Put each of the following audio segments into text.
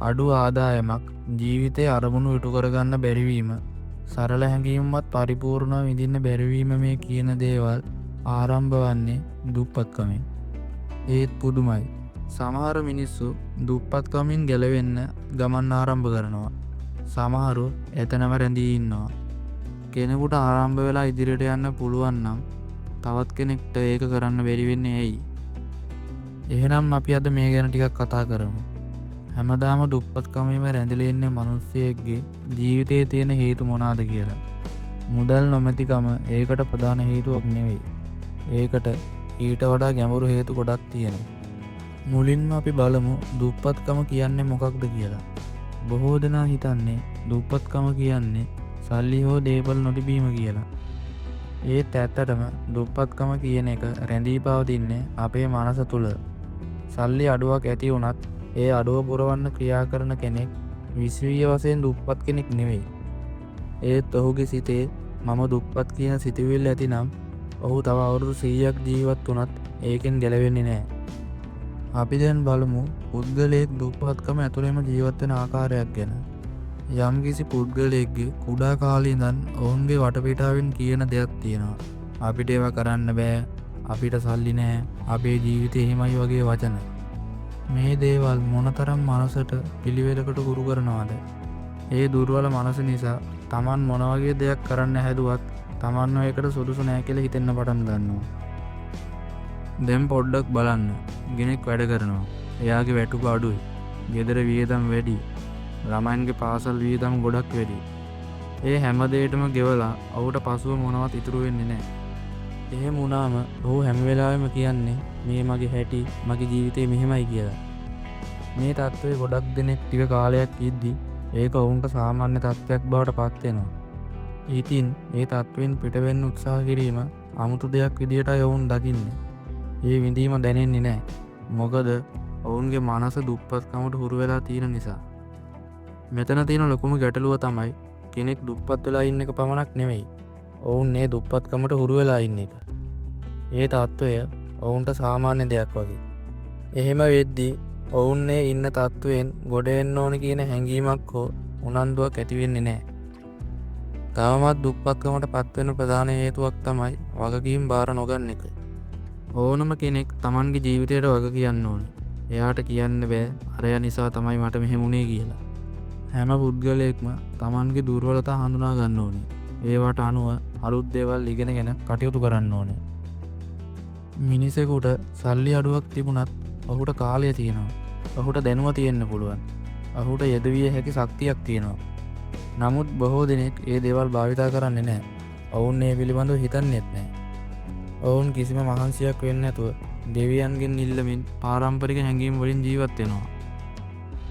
අඩු ආදායමක්, ජීවිතයේ අරමුණු ඉටු කරගන්න බැරිවීම, සරල හැඟීම්වත් පරිපූර්ණව විඳින්න බැරිවීම මේ කියන දේවල් ආරම්භ වන්නේ දුප්පත්කමින්. ඒත් පුදුමයි. සමහර මිනිස්සු දුප්පත්කමින් ගැලවෙන්න ගමන් ආරම්භ කරනවා. සමහරු එතනම රැඳී ඉන්නවා. කෙනෙකුට ආරම්භ වෙලා ඉදිරියට යන්න පුළුවන් නම් තවත් කෙනෙක්ට ඒක කරන්න බැරි වෙන්නේ ඇයි? එහෙනම් අපි අද මේ ගැන ටිකක් කතා කරමු. හැමදාම දුප්පත්කමේම රැඳිලා ඉන්න මිනිස්සෙක්ගේ ජීවිතයේ තියෙන හේතු මොනවාද කියලා. මුදල් නොමැතිකම ඒකට ප්‍රධාන හේතුවක් නෙවෙයි. ඒකට ඊට වඩා ගැඹුරු හේතු ගොඩක් තියෙනවා. මුලින්ම අපි බලමු දුප්පත්කම කියන්නේ මොකක්ද කියලා. බොහෝ දෙනා හිතන්නේ දුප්පත්කම කියන්නේ සල්ලි හෝ දේපල නොතිබීම කියලා. ඒත් ඇත්තටම දුප්පත්කම කියන එක රැඳී පවතින්නේ අපේ මනස තුළ. සල්ලි අඩුවක් ඇති වුණත් ඒ අඩුව පුරවන්න ක්‍රියා කරන කෙනෙක් විශ්වීය වශයෙන් දුප්පත් කෙනෙක් නෙවෙයි. ඒත් ඔහුගේ සිතේ මම දුප්පත් කියන සිතුවිල්ල ඇතිනම් ඔහු තව අවුරුදු 100ක් ජීවත් වුණත් ඒකෙන් ගැලවෙන්නේ නැහැ. අපි දැන් බලමු පුද්ගලයෙක් දුප්පත්කම ඇතුළේම ජීවත් වෙන ආකාරයක් ගැන. යම්කිසි පුද්ගලයෙක්ගේ කුඩා කාලේ ඉඳන් ඔවුන්ගේ වටපිටාවෙන් කියන දෙයක් තියෙනවා. අපිට ඒවා කරන්න බෑ, අපිට සල්ලි නෑ, අපේ ජීවිතේ එහෙමයි වගේ වචන. මේ දේවල් මොනතරම් මනසට පිළිවෙලකට ගුරු කරනවද? ඒ දුර්වල මනස නිසා Taman මොන වගේ දෙයක් කරන්න හැදුවත් Taman ඒකට සුදුසු නෑ කියලා හිතෙන්න පටන් ගන්නවා. දැන් පොඩ්ඩක් බලන්න. කෙනෙක් වැඩ කරනවා. එයාගේ වැටුප අඩුයි. ගෙදර වියදම් වැඩි. ළමයින්ගේ පාසල් වියදම් ගොඩක් වැඩි. ඒ හැම දෙයකටම ගෙවලා ඔහුට පසුව මොනවත් ඉතුරු වෙන්නේ නැහැ. එහෙම වුණාම ඔහු හැම වෙලාවෙම කියන්නේ මේ මගේ හැටි, මගේ ජීවිතේ මෙහෙමයි කියලා. මේ තත්ත්වය ගොඩක් දෙනෙක් ටික කාලයක් ඉද්දි ඒක ඔවුන්ට සාමාන්‍ය තත්ත්වයක් බවට පත් වෙනවා. ඉතින් මේ තත්ත්වෙන් පිට වෙන්න උත්සාහ කිරීම 아무තු දෙයක් විදියටයි ඔවුන් දකින්නේ. ඒ විඳීම දැනෙන්නේ නැහැ. මොකද ඔවුන්ගේ මනස දුප්පත්කමට හුරු වෙලා තියෙන නිසා. මෙතන තියෙන ලොකුම ගැටලුව තමයි කෙනෙක් දුප්පත් වෙලා ඉන්න එක පමණක් නෙවෙයි. ඔවුන් මේ දුප්පත්කමට හුරු වෙලා ඉන්න එක. ඒ තත්ත්වය ඔවුන්ට සාමාන්‍ය දෙයක් වගේ. එහෙම වෙද්දී ඔවුන් මේ ඉන්න තත්ත්වයෙන් ගොඩ එන්න ඕන කියන හැඟීමක් හෝ උනන්දුවක් ඇති වෙන්නේ නැහැ. තවමත් දුප්පත්කමට පත් වෙන ප්‍රධාන හේතුවක් තමයි වගකීම් බාර නොගන්න එක. ඕනම කෙනෙක් Tamanගේ ජීවිතයට වග කියන්න ඕනේ. එයාට කියන්න බෑ අරයා නිසා තමයි මට මෙහෙම වුනේ කියලා. හැම පුද්ගලයෙක්ම Tamanගේ දුර්වලතා හඳුනා ගන්න ඕනේ. ඒවට අනුව අලුත් දේවල් ඉගෙනගෙන කටයුතු කරන්න ඕනේ. මිනිසෙකුට සල්ලි අඩුවක් තිබුණත් ඔහුට කාලය තියෙනවා. ඔහුට දැනුම තියෙන්න පුළුවන්. ඔහුට යෙදවිය හැකි ශක්තියක් තියෙනවා. නමුත් බොහෝ දෙනෙක් ඒ දේවල් භාවිතා කරන්නේ නැහැ. ඔවුන් මේ පිළිබඳව හිතන්නේත් නැහැ. ඔවුන් කිසිම මහන්සියක් වෙන්නේ නැතුව දෙවියන්ගෙන් ඉල්ලමින් පාරම්පරික හැඟීම් වලින් ජීවත් වෙනවා.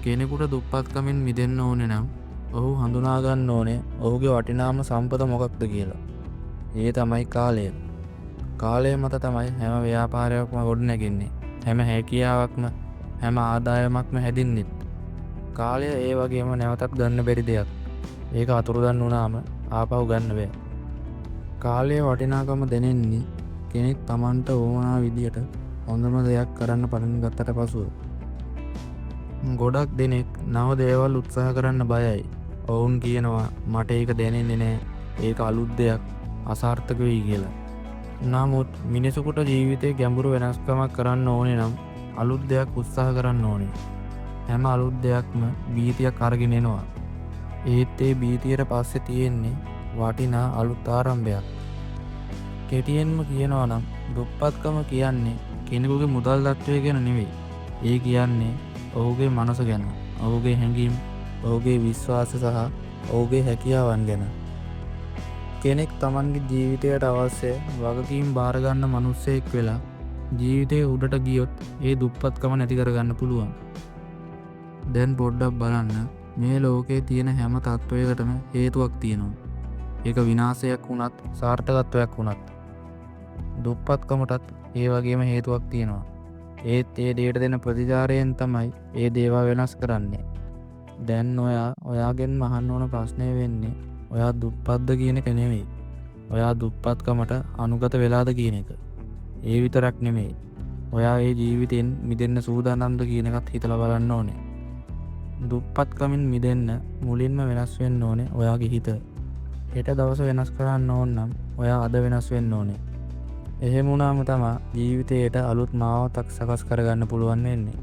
කෙනෙකුට දුප්පත්කමින් මිදෙන්න ඕනේ නම් ඔහු හඳුනා ගන්න ඕනේ ඔහුගේ වටිනාම සම්පත මොකක්ද කියලා. ඒ තමයි කාලය. කාලය මත තමයි හැම ව්‍යාපාරයක්ම ගොඩනැගෙන්නේ. හැම හැකියාවක්ම, හැම ආදායමක්ම හැදින්නෙත්. කාලය ඒ වගේම නැවතත් ගන්න බැරි දෙයක්. ඒක අතුරුදන් වුණාම ආපහු ගන්න බෑ. කාලයේ වටිනාකම දැනෙන්නේ කෙනෙක් Tamanට ඕනා විදියට හොඳම දෙයක් කරන්න පටන් ගත්තට පසුව. ගොඩක් දෙනෙක් නව දේවල් උත්සාහ කරන්න බයයි. ඔවුන් කියනවා මට ඒක දැනෙන්නේ නැහැ. ඒක අලුත් දෙයක්, අසාර්ථක වෙයි කියලා. නමුත් මිනිසෙකුට ජීවිතේ ගැඹුරු වෙනස්කමක් කරන්න ඕනේ නම් අලුත් දෙයක් උත්සාහ කරන්න ඕනේ. හැම අලුත් දෙයක්ම බීතියක් අරගෙන එනවා. ඒත් ඒ බීතියට පස්සේ තියෙන්නේ වටිනා අලුත් ආරම්භයක්. කෙටියෙන්ම කියනවා නම් දුප්පත්කම කියන්නේ කෙනෙකුගේ මුදල් තත්ත්වය ගැන නෙවෙයි. ඒ කියන්නේ ඔහුගේ මනස ගැන, ඔහුගේ හැඟීම්, ඔහුගේ විශ්වාස සහ ඔහුගේ හැකියාවන් ගැන. කෙනෙක් Tamanගේ ජීවිතයට අවශ්‍ය වගකීම් බාර ගන්න මිනිසෙක් වෙලා ජීවිතේ උඩට ගියොත් ඒ දුප්පත්කම නැති කරගන්න පුළුවන්. දැන් පොඩ්ඩක් බලන්න මේ ලෝකේ තියෙන හැම තත්ත්වයකටම හේතුවක් තියෙනවා. ඒක විනාශයක් වුණත් සාර්ථකත්වයක් වුණත් දුප්පත්කමටත් ඒ වගේම හේතුවක් තියෙනවා. ඒත් ඒ දෙයට දෙන ප්‍රතිචාරයෙන් තමයි ඒ දේවල් වෙනස් කරන්නේ. දැන් ඔයාගෙන් අහන්න ඕන ප්‍රශ්නේ වෙන්නේ ඔයා දුප්පත්ද කියන එක නෙමෙයි. ඔයා දුප්පත්කමට අනුගත වෙලාද කියන එක. ඒ විතරක් නෙමෙයි. ඔයා ඒ ජීවිතෙන් මිදෙන්න සූදානම්ද කියන එකත් හිතලා බලන්න ඕනේ. දුප්පත්කමින් මිදන්න මුලින්ම වෙනස් වෙන්න ඕනේ ඔයාගේ හිත. හෙට දවස වෙනස් කරන්න ඕන නම් ඔයා අද වෙනස් වෙන්න ඕනේ. එහෙම වුණාම තමා ජීවිතයට අලුත් මාවතක් සකස් කරගන්න පුළුවන් වෙන්නේ.